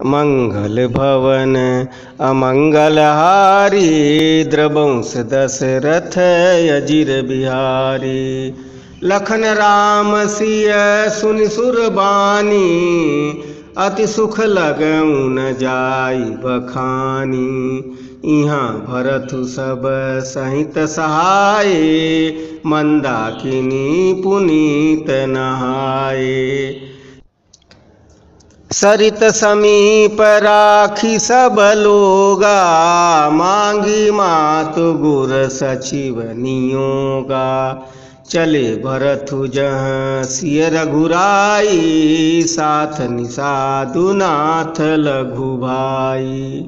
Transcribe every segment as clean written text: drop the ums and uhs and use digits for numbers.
मंगल भवन अमंगलहारी, द्रवंश दशरथ अजिर बिहारी। लखन राम सिय सुनि सुरबानी, अति सुख लगउँ न जाई बखानी। इहाँ भरथु सब सहित सहाय, मंदाकिनी पुनीत नहाए। सरित समीप राखी सब लोगा, मांगी मातु गुर सचिव नियोगा। चले भरथु जहाँ सिय रघुराई, साथ निसादु नाथ लघु भाई।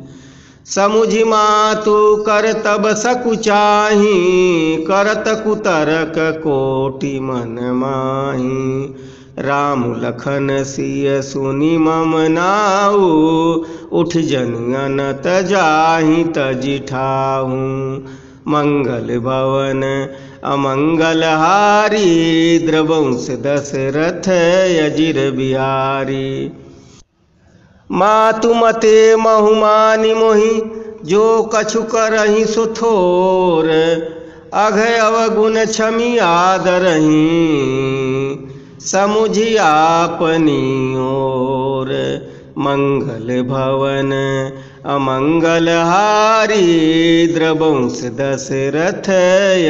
समुझि मातु कर तब सकुचाही, करत कुतरक कोटि मन माही। राम लखन सिय सुनि मम नाऊ, उठ जनु अनत जाहि तजि ठाऊ। मंगल भवन अमंगलहारी, द्रवंश दशरथ अजिर बिहारी। मातु मते महु मानि मोहि, जो कछु करहि सो थोर। अघय अवगुण क्षमि आदरहि, समुझि आपनी ओर। मंगल भवन अमंगलहारी, द्रवंश दशरथ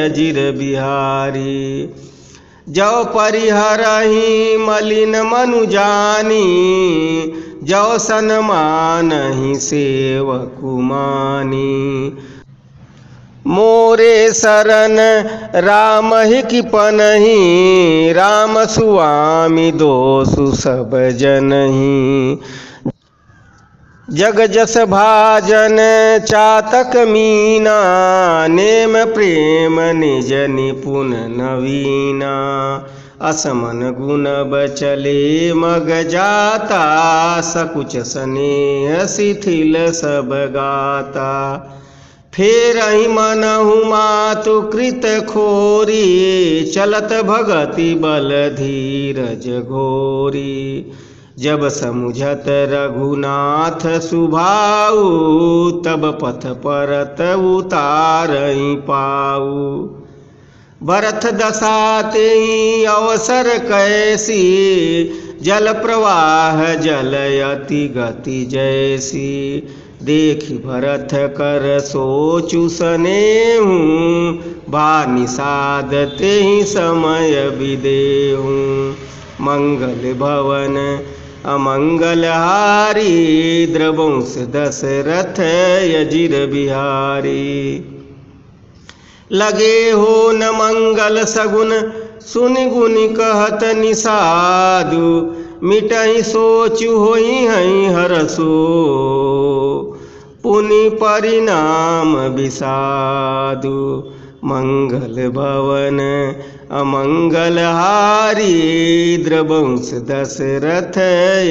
अजिर बिहारी। जौ परिहरहि मलिन मनु जानी, जौ सन्मानहि सेवकु मानी। मोरे शरण राम ही कि पनहि, राम सुआमि दोषु सब जनहि। जग जस भाजन चातक मीना, नेम प्रेम निज निपुण नवीना। असमन गुण बचले मग जाता, सकुच स्नेह शिथिल सब गाता। फेरहि मनहु मातु कृत खोरी, चलत भगति बल धीरज घोरी। जब समुझत रघुनाथ सुभाऊ, तब पथ परत उतारहि पाऊ। भरत दशा तेहि अवसर कैसी, जल प्रवाह जलयति गति जैसी। देखि भरत कर सोचु सनेहु, भा निषाद तेहि समय बिदेहु। मंगल भवन अमंगलहारी, द्रवंश दशरथ अजिर बिहारी। लगे हो न मंगल सगुन, सुनि गुनि कहत निषादु। मिटहि सोचु होई हई हरसो, पुनि परिणाम विषादु। मंगल भवन अमंगलहारी, द्रवंश दशरथ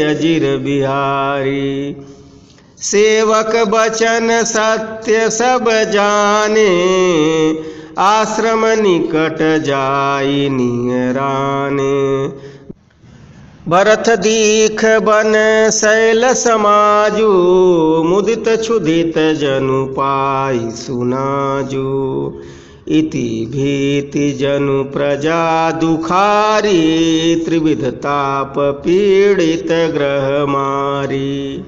अजिर बिहारी। सेवक बचन सत्य सब जाने, आश्रम निकट जाई नियराने। भरत दीख बन शैल समाजु, मुदित क्षुधित जनु पाई सुनाजु। इति भीति जनु प्रजा दुखारी, त्रिविध ताप पीड़ित ग्रह मारी।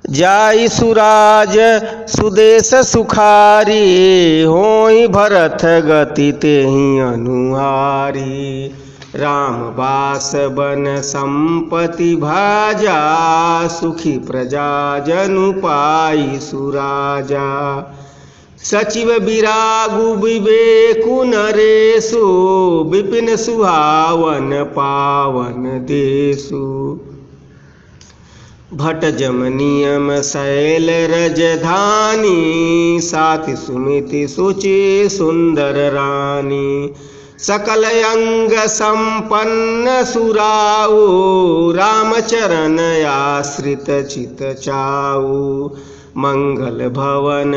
जाई सुराज सुदेश सुखारी, होई भरत गति तेहि अनुहारी। राम बास बन संपति भाजा, सुखी प्रजा जनु पाई सुराजा। सचिव बिरागु विवेकु नरेशु, विपिन सुहावन पावन देशु। भट जम नियम शैल रजधानी, साति सुमिति सुचि सुंदर रानी। सकल अंग संपन्न सुराऊ, रामचरण आश्रित चित चाऊ। मंगल भवन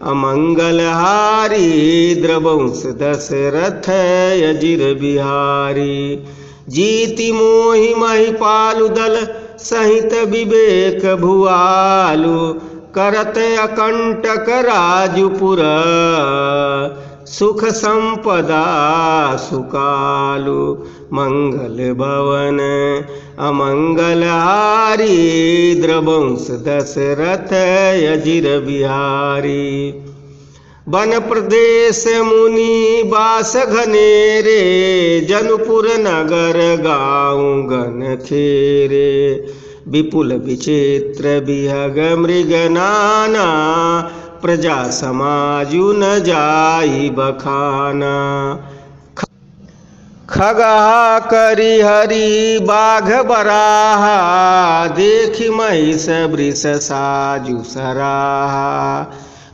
अमंगलहारी, द्रवंश दशरथ अजिर बिहारी। जीति मोहि महिपालु दल, सहित विवेक भुआलु करत अकंटक राजुपुर सुख संपदा सुकालु मंगल भवन अमंगल हारी द्रवंश दशरथ अजिर बिहारी वन प्रदेश मुनि बास घनेरे जनपुर नगर गाँव गण खेरे विपुल विचित्र विहग मृग नाना प्रजा समाजु न जाई बखाना खगहा करी हरि बाघ बराहा देखि महिष वृष साजु सराहा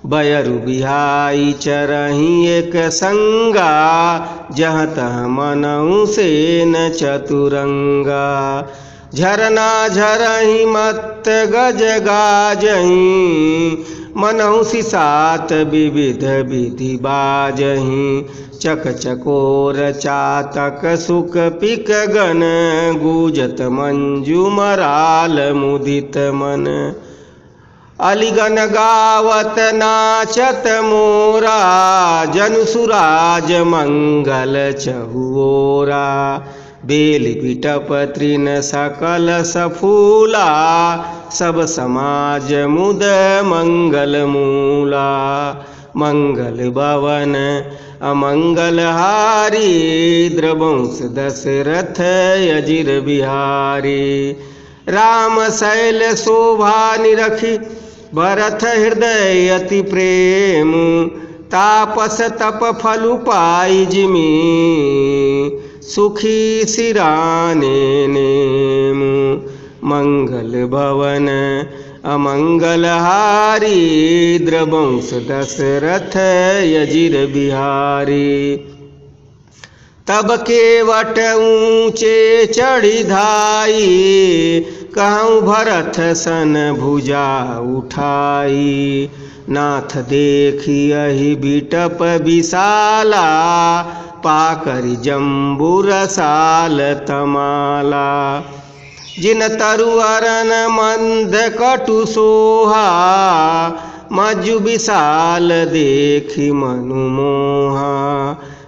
बयरु बिहाई चरही एक संगा जहाँ तह मनऊ सेन चतुरंगा झरना झरही मत गज गाजही मनहु सिसात विविध विधि बाजही चक चकोर चातक सुख पिक गण गूजत मंजू मराल मुदित मन अलिगन गावत नाचत मोरा जनुसुराज मंगल चहुओरा बेल बिटप तृण सकल सफूला सब समाज मुद मंगल मूला मंगल भवन अमंगल हारी द्रवंश दशरथ अजिर बिहारी राम शैल शोभा निरखी भरत हृदय अति प्रेम तापस तप फलु पाई जिमी सुखी सिराने नेम मंगल भवन अमंगल हारी द्रवंश दशरथ अजिर बिहारी तब केवट ऊंचे चढ़ी धाई कहूँ भरत सन भुजा उठाई नाथ देखी अहि बिटप विशाला पाकर जम्बुर साल तमाला जिन तरुअरन मंद कटु सोहा मजु विशाल देखी मनु मोहा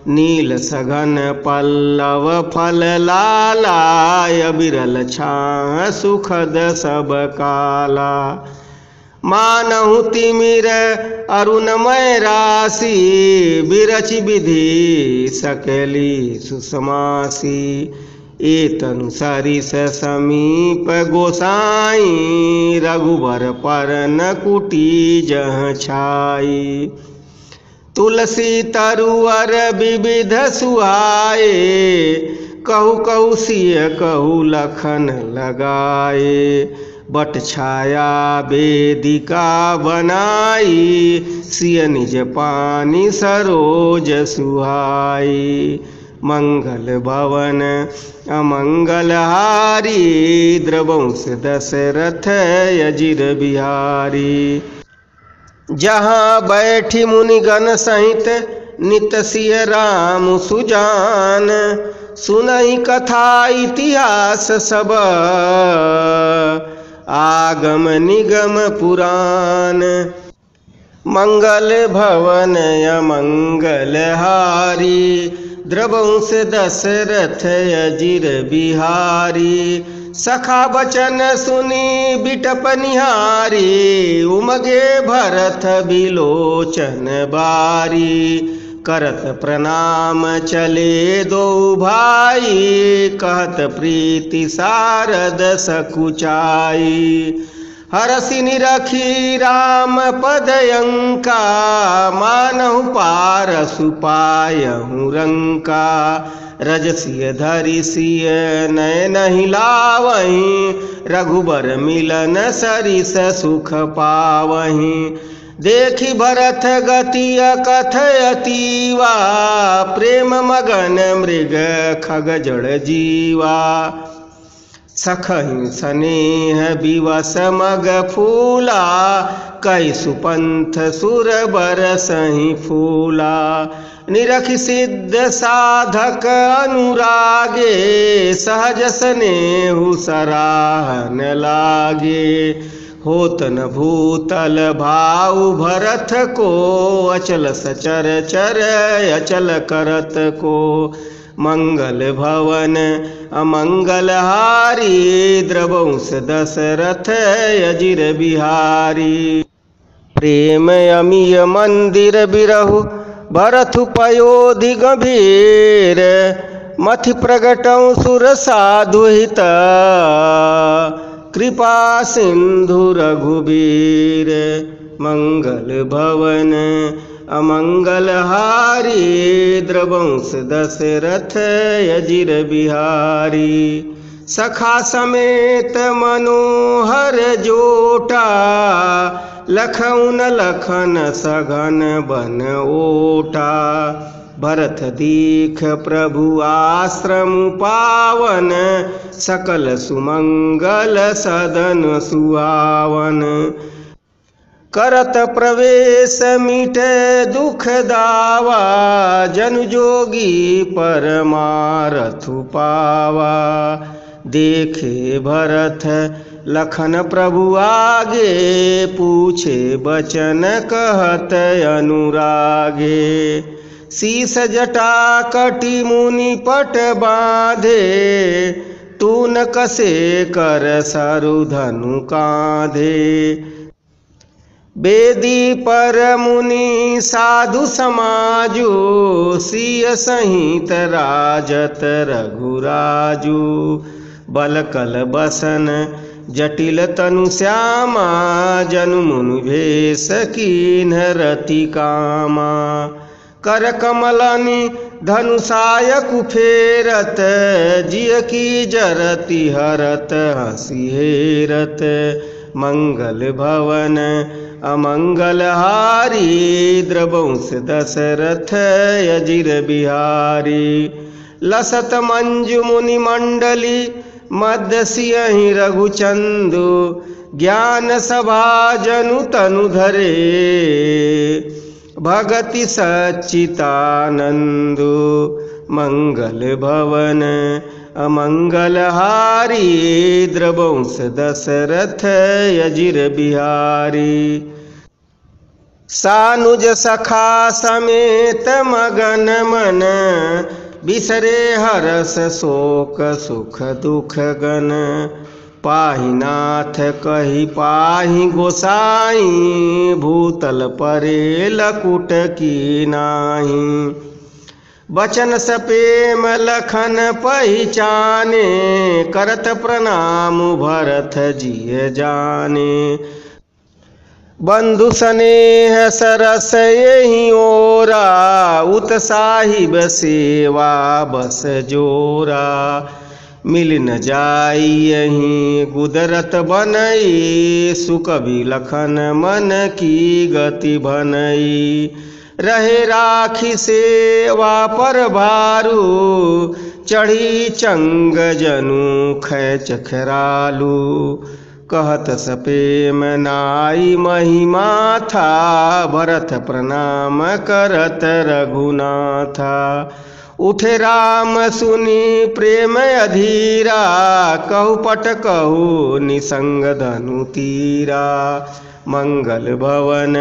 नील सघन पल्लव फल लाला बिरल छाह सुखद सब काला मानहु तिमिर अरुणमय राशि बिरच विधि सकली सुसमासी एतनु सरिस समीप गोसाई रघुबर पर न कुटी जह छाई तुलसी तरुअर विविध सुहाए कहु कहु सिय कहु लखन लगाए बट छाया वेदिका बनाई सिय निज पानी सरोज सुहाई मंगल भवन अमंगल हारी द्रवंश दशरथ अजिर बिहारी जहाँ बैठी मुनिगण सहित नित सिय राम सुजान सुनहि कथा इतिहास सब आगम निगम पुराण मंगल भवन अमंगल हारी द्रवंश दशरथ अजिर बिहारी सखा बचन सुनी बिटप निहारी उमगे भरत बिलोचन बारी करत प्रणाम चले दो भाई कहत प्रीति सारद सकुचाई हरसि निरखी राम पदयंका मानहु पारसु पायहु रंका रजसिय धरिसिय नयन हिलावहीं रघुबर मिलन सरिस सुख पावहीं देखी भरत गति कथयतीवा प्रेम मगन मृग खग जड़ जीवा सखहि स्नेह विवश मग फूला कई सुपंथ सुर बरसहि फूला निरखि सिद्ध साधक अनुरागे सहज स्नेहु सराहन लागे। होत न भूतल भाऊ भरत को अचल सचर चर अचल करत को। मंगल भवन अमंगल हारी द्रवंश दशरथ अजिर बिहारी। प्रेम अमीय मंदिर बिरहु भरथु पयोधि गंभीर। मथि प्रगटौ सुर साधु हित कृपा सिंधु रघुबीर। मंगल भवन अमंगल हारी द्रवंश दशरथ अजिर बिहारी। सखा समेत मनोहर जोटा लखउन लखन सघन बन ओटा। भरत दीख प्रभु आश्रम पावन सकल सुमंगल सदन सुहावन। करत प्रवेश मिटे दुख दावा जनु जोगी परमारथु पावा। देखे भरत लखन प्रभु आगे पूछे बचन कहत अनुरागे। शीस जटा कटि मुनि पट बांधे तून कसे कर सरु धनु कांधे। बेदी पर मुनि साधु समाजु सिय सहित राजत रघुराजु। बलकल बसन जटिल तनु श्यामा जनु मुनि भेष कीन्ह रति कामा। कर कमलनि धनुषाय कुफेरत जिय की जरति हरत हंसी हेरत। मंगल भवन अमंगल हारी द्रवंश दशरथ अजिर बिहारी। लसत मंजु मुनि मंडली मध्य सियहि रघुचंदु। ज्ञान सभा जनु तनु धरे भगति सच्चितानंदु। मंगल भवन अमंगल हारी द्रवंश दशरथ अजिर बिहारी। सानुज सखा समेत मगन मन बिसरे हरस शोक सुख दुख गन। पाहि नाथ कहि पाहि गोसाई भूतल परे लकुट की नाही। बचन सपेम लखन पहिचाने करत प्रणाम भरत जिय जाने। बंधु स्नेह सरस यही ओरा उत साहिब सेवा बस जोरा। मिल न जाई यहीं गुदरत बनई सुकवि लखन मन की गति बनई। रहे राखी सेवा पर भारू चढ़ी चंग जनु खैच खरालू। कहत सपेम नाई महिमा था भरत प्रणाम करत रघुनाथा। उठे राम सुनी प्रेम अधीरा कहु पट कहु निसंग धनु तीरा। मंगल भवन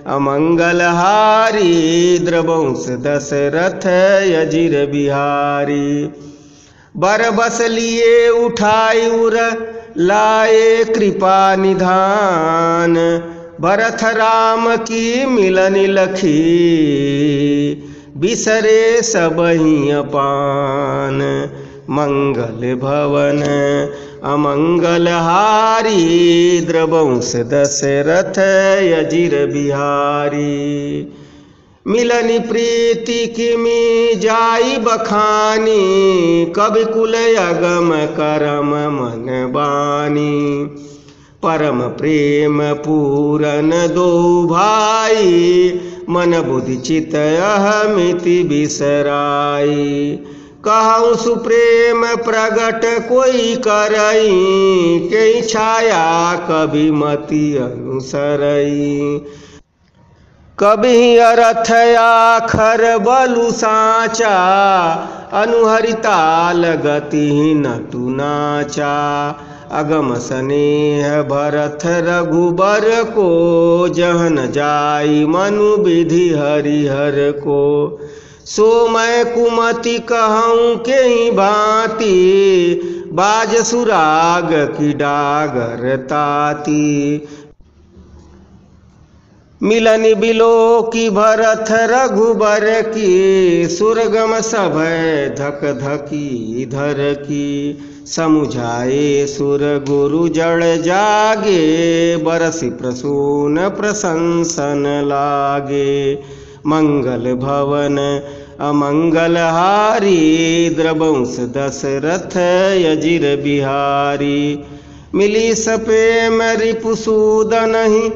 अमंगल हारी द्रवंश दशरथ अजिर बिहारी। बर बस लिए उठाई उर लाए कृपा निधान। भरत राम की मिलन लखी बिसरे सबहि अपान। मंगल भवन अमंगल हारी द्रवंश दशरथ अजिर बिहारी। मिलनि प्रीति किमि जाई बखानी कवि कुल अगम करम मन बानी। परम प्रेम पूरन दो भाई मन बुद्धि चित अहमिति बिसराई। कहूँ सुप्रेम प्रगट कोई करई के छाया कभी मति अनुसरई। कभी अरथ आखर बलु साचा, अनुहरिताल गति नटु नाचा। अगम स्नेह भरत रघुबर को, जहन जाई मनु विधि हरिहर को। सो मैं कुमति कहूँ के ही भांति, बाज सुराग की डागर ताती। मिलन बिलो की भरत रघुबर की, सुरगम सभय धक धकी धर की। समुझाए सुर गुरु जड़ जागे, बरसि प्रसून प्रशंसन लागे। मंगल भवन अमंगल हारी, द्रवंश दशरथ अजिर बिहारी। मिली सप्रेम रिपुसूदनहि,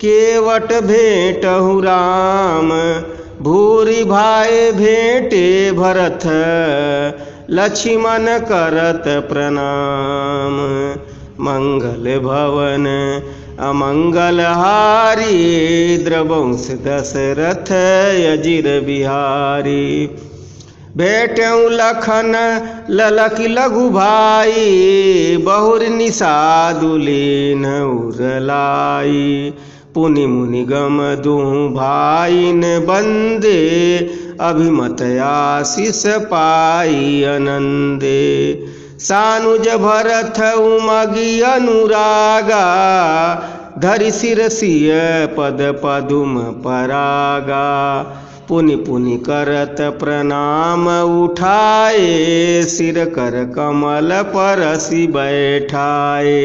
केवट भेंटहु राम। भूरि भाई भेंटे भरत, लक्ष्मण करत प्रणाम। मंगल भवन अमंगल हारी, द्रवंश दशरथ अजिर बिहारी। भेटऊ लखन ललक लघु भाई, बहुर निषादुलीन उरलाई। पुनि मुनि गम दुहु भाईन बंदे, अभिमत आशीष पाई आनंदे। सानुज भरत उमगी अनुरागा, धरि शिरसिय पद पदुम परागा। पुनि पुनि करत प्रणाम उठाए, सिर कर कमल परसि बैठाए।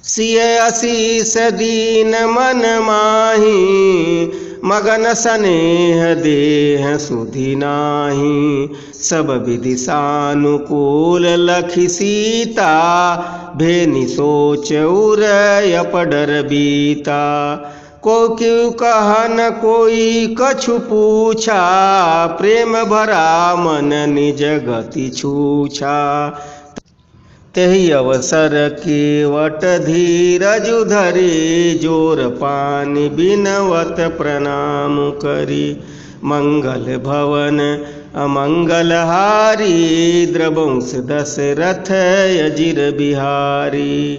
सिय आशीष दीन मन माही, मगन स्नेह देह सुधि नाही। सब विधि सानुकूल लखि सीता, भेनि सोच उरय पडर बीता। को क्यों कहन कोई कछु पूछा, प्रेम भरा मन निज गति छूछा। तेहि अवसर केवट धीरजु धरि, जोर पानि बिनवत प्रणाम करी। मंगल भवन अमंगल हारी, द्रवंश दशरथ अजिर बिहारी।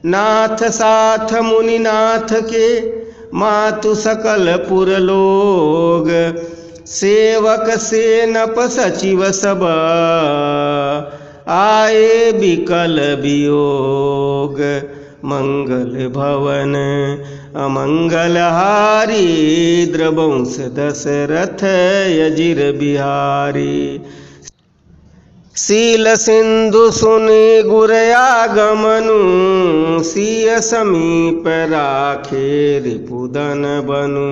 नाथ साथ मुनिनाथ के, मातु सकल पुर लोग। सेवक सेनप सचिव सब, आए बिकल वियोग। मंगल भवन अमंगल हारी, द्रवंश दशरथ अजिर बिहारी। शील सिंधु सुनि गुर आगमनु, सिय समीप राखे रिपुदन बनु।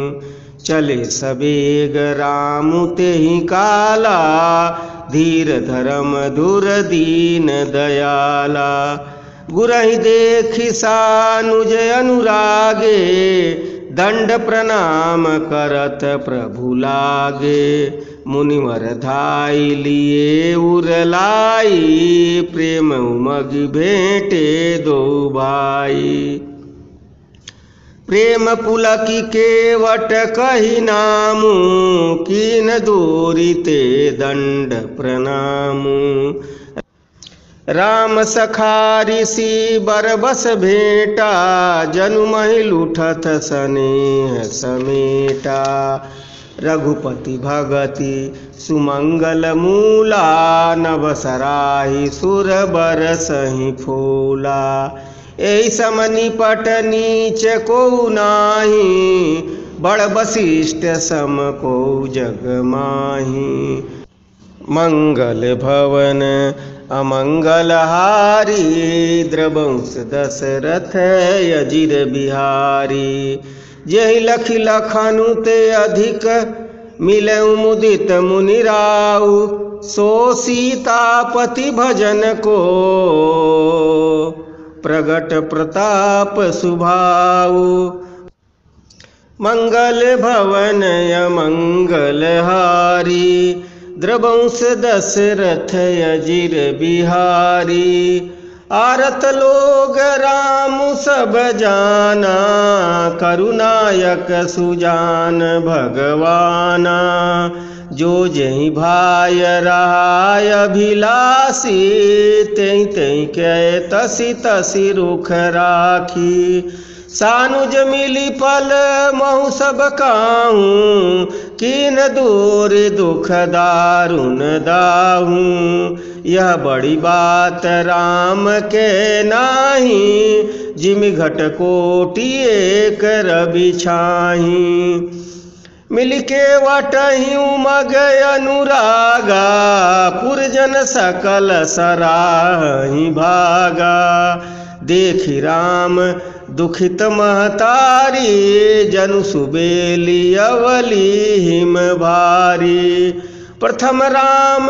चले सबेग राम तेहि काला, धीर धर्म धुर दीन दयाला। गुरहि देखि सानुज अनुरागे, दंड प्रणाम करत प्रभु लागे। मुनिवर धाई लिए उरलाई, प्रेम उमगि भेंटे दो भाई। प्रेम पुलकी केवट कहि नामु, कीन दूरी ते दंड प्रणामु। राम सखारी सी बरबस भेंटा, जनु महिल उठत स्नेह समेटा। रघुपति भगति सुमंगल मूला, नभ सराही सुर बरसहि फूला। एहि सम निपट नीच को नाही, बड़ वशिष्ठ सम को जग माही। मंगल भवन अमंगल हारी, द्रवंश दशरथ अजिर बिहारी। जेहि लखि लखनु ते अधिक, मिलऊ मुदित मुनि राउ। सो सीतापति भजन को, प्रगट प्रताप सुभाऊ। मंगल भवन अमंगल हारी, द्रवंश दशरथ अजिर बिहारी। आरत लोग राम सब जाना, करुनायक सुजान भगवाना। जो जही भाय रहाय अभिलाषी, तई तई के तसी तसी रुख राखी। सानुज मिली पल महु सब काहूँ, कीन दूर दुख दारुण दाहूँ। यह बड़ी बात राम के नाही, जिमि घट कोटि एक रवि छाही। मिलके वटहि उमग अनुरागा, पुरजन सकल सराहि भागा। देखि राम दुखित महतारी, जनु सुबेली अवली हिम भारी। प्रथम राम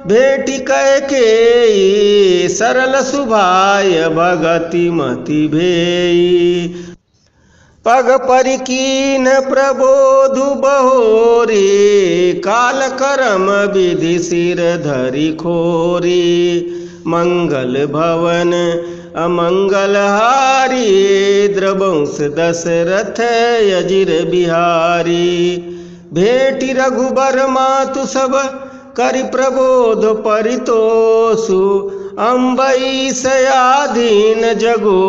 भेटी कैकेयी, सरल सुभाय भगति मति भेई। पग परिकीन प्रबोधु बहोरी, काल करम विधि सिर धरि खोरी। मंगल भवन अमंगल हारी, द्रवंश दशरथ अजिर बिहारी। भेटी रघुबर मातु सब करि प्रबोध परितोषु, अम्बई सयाधीन जगो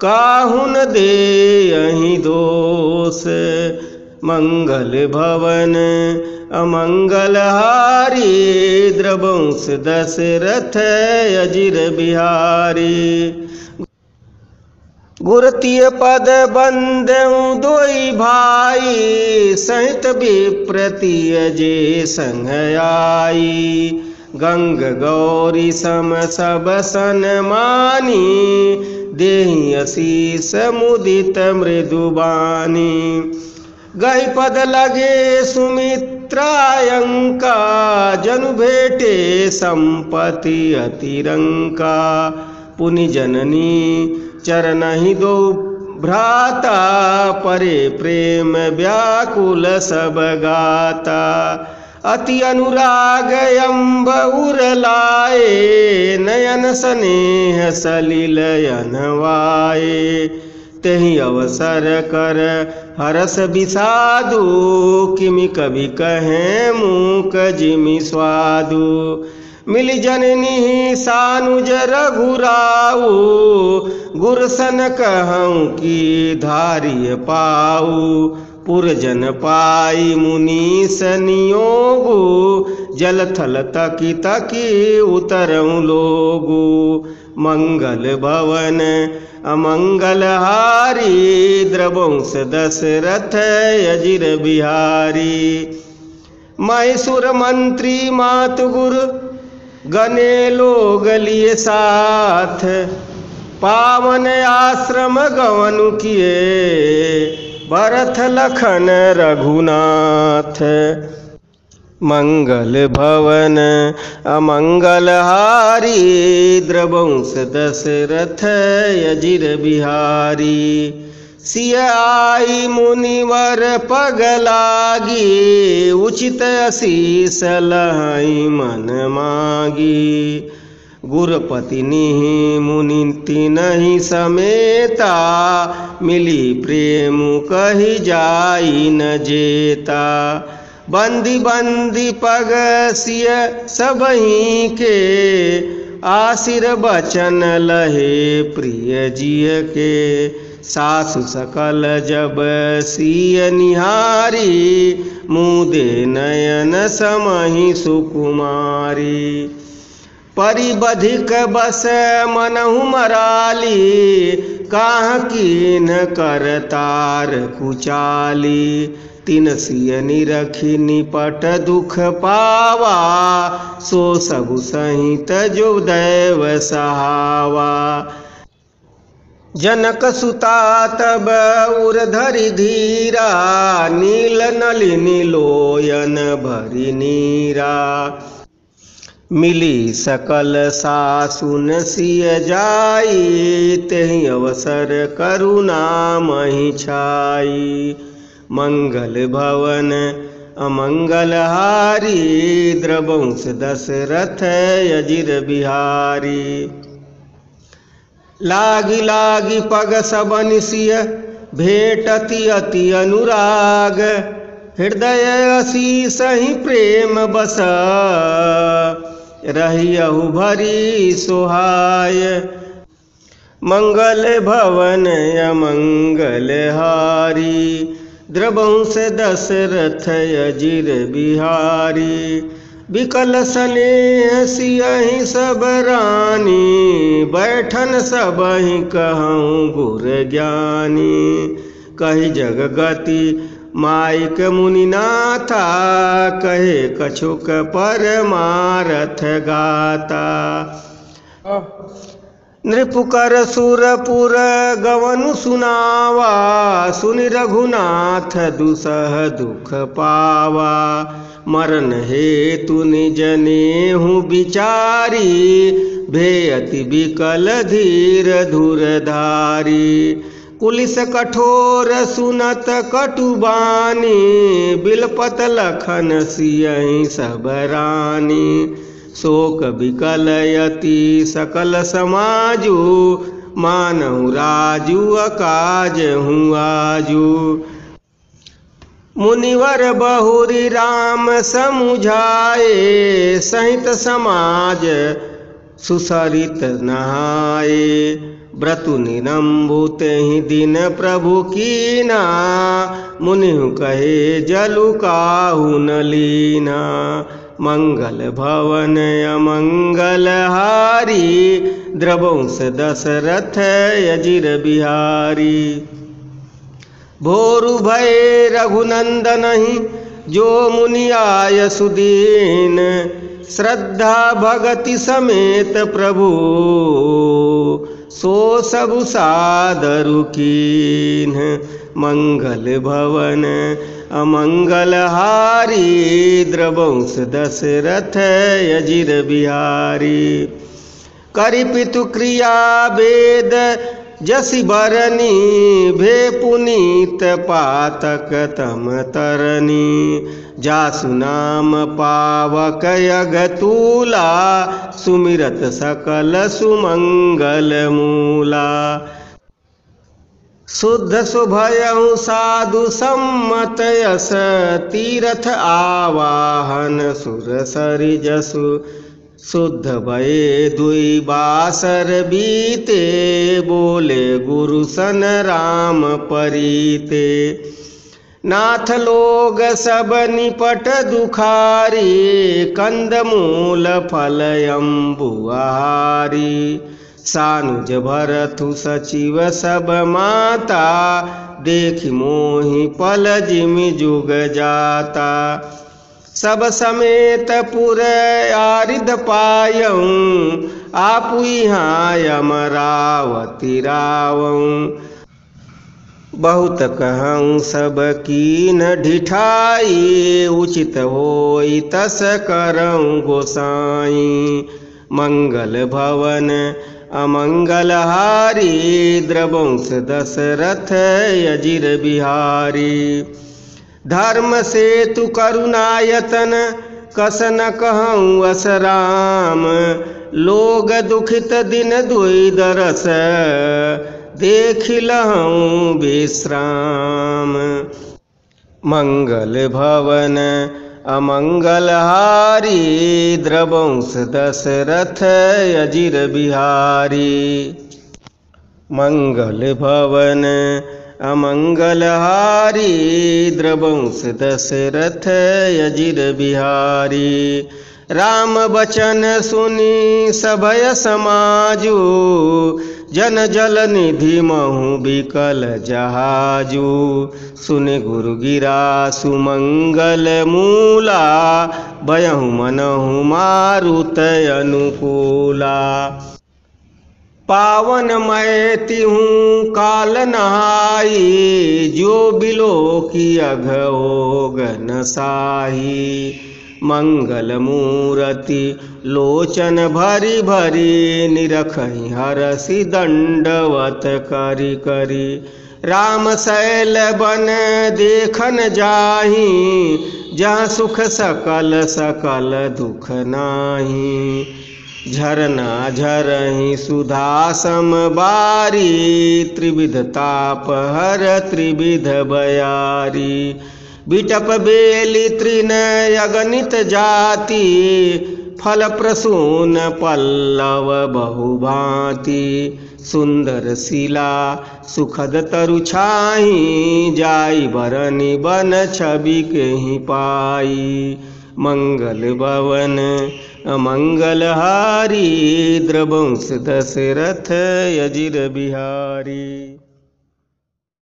काहुन देहि दोष। मंगल भवन अमंगल हारी, द्रवंश दशरथ अजिर बिहारी। गुरतीय पद बंदउ दोई भाई, सहित विप्रतिय जे संग आई। गंग गौरी सम सब सनमानी, देहि असीस मुदित मृदुबानी। गहि पद लगे सुमित्रायंका, जनु भेटे संपत्ति अतिरंका। पुनि जननी चरणहि दो भ्राता, परे प्रेम व्याकुल सब गाता। अति अनुराग अम्ब उरलाए, नयन स्नेह सलिल अनवाए। तेहि अवसर कर हरस विषादु, किमि कवि कहें मूक जिमि स्वादु। मिलि जननी सानुज रघुराऊ, गुरसन कहूँ की धारिय पाऊ। पुरजन पाई मुनीस नियोगु, जल थल तकी तकी उतरऊँ लोगु। मंगल भवन अमंगल हारी, द्रवंश दशरथ अजिर बिहारी। मैसूर मंत्री मातु गुरु गने लोग लिए साथ, पावन आश्रम गवनु किए, भरत लखन रघुनाथ। मंगल भवन अमंगल हारी, द्रवंश दशरथ अजिर बिहारी। सिय आई मुनिवर पग लागी, उचित असीस लहई मन मागी। गुरपति निहि मुनि तिनहि समेता, मिली प्रेम कहि जाई न जेता। बंदी बंदी पग सिय सबहि के, आशिर बचन लहे प्रिय जिय के। सासु सकल जब सिय निहारी, मुदे नयन समहि सुकुमारी। परिबधिक बस मनहु मराली, काह कीन करतार कुचाली। तिन सिय निरखि निपट दुख पावा, सो सबु सहित जो दैव सहावा। जनक सुता तब उर धरि धीरा, नील नलिनी लोयन भरि नीरा। मिली सकल सासुन सिय जाई, तेहि अवसर करुणा महि छाई। मंगल भवन अमंगलहारी द्रवंश दशरथ अजिर बिहारी। लागी लागी पग सबन सिय भेटति अति अनुराग, हृदय असीस ही प्रेम बस रहियहु भरी सोहाय। मंगल भवन अमंगल हारी द्रवंश दशरथ अजिर बिहारी। विकल स्नेह सियहि सब रानी, बैठन सब ही कहूँ गुर ज्ञानी। कही जग गति माइक मुनिनाथा, कहे कछुक परमारथ गाता। नृपुकर सुरपुर गवनु सुनावा, सुनि रघुनाथ दुसह दुख पावा। मरण हेतु निज नेहु विचारी, भेयति विकल धीर धुरधारी। कुलिस कठोर सुनत कटुबानी, बिलपत लखन सियहि सब रानी। शोक विकलयति सकल समाजु, मानहु राजु अकाज हूँ आजू। मुनिवर बहुरी राम समुझाए, सहित समाज सुसरित नहाए। व्रतु निरंबु तेहि दिन प्रभु कीना, मुनिहु कहे जलु काहु न लीना। मंगल भवन अमंगल हारी, द्रवंश दशरथ अजिर बिहारी। भोरु भय रघुनंदनहि जो मुनि आय सुदीन, श्रद्धा भगति समेत प्रभु सो सबु सादरु कीन्ह। मंगल भवन अमंगल हारी, द्रवंश दशरथ अजिर बिहारी। करि पितु क्रिया वेद जसि बरनी, भे पुनीत पातक तम तरनी। जासु नाम पावक अगतूला, सुमिरत सकल सुमंगल मूला। शुद्ध सुभयहु साधु सम्मत यस, तीरथ आवाहन सुर सरि जसु। शुद्ध भये दुई बासर बीते, बोले गुरु सन राम परीते। नाथ लोग सब निपट दुखारी, कंद मूल फल अम्बु आहारी। सानुज भरथु सचिव सब माता, देखि मोहि पल जिमि जुग जाता। सब समेत पुर आरिद पायऊँ, आपु यहाँ अमरावती रावऊँ। बहुत कहूँ सब कीन ढिठाई, उचित होई तस करऊँ गोसाई। मंगल भवन अमंगल हारी, द्रवंश दशरथ अजिर बिहारी। धर्म सेतु करुणायतन कस न कहूँ असराम, लोग दुखित दिन दुई दरस, देखिलहूँ विश्राम। मंगल भवन अमंगल हारी, द्रवंश दशरथ अजिर बिहारी। मंगल भवन अमंगल हारी, द्रवंश दशरथ अजिर बिहारी। राम बचन सुनी सभय समाजू, जन जल निधि महु बिकल जहाजू। सुनि गुरु गिरा सुमंगल मूला, बयहु मनहु मारुत अनुकूला। पावन मैं तिहूँ काल नहाई, जो बिलो की अघोग न साही। मंगल मूरति लोचन भरी भरी, निरखहि हरसि दंडवत करि करि। राम शैल बन देखन जाहि, जहाँ सुख सकल सकल दुख नाही। झरना झरहि सुधा समबारी, त्रिविध ताप हर त्रिविध बयारी। बिटप बेली तृण अगणित जाति, फल प्रसून पल्लव बहुभांति। सुंदर शिला सुखद तरु छाई, जाई बरनि बन छवि केहि पाई। मंगल भवन अमंगल हारी, द्रवंश दशरथ अजिर बिहारी।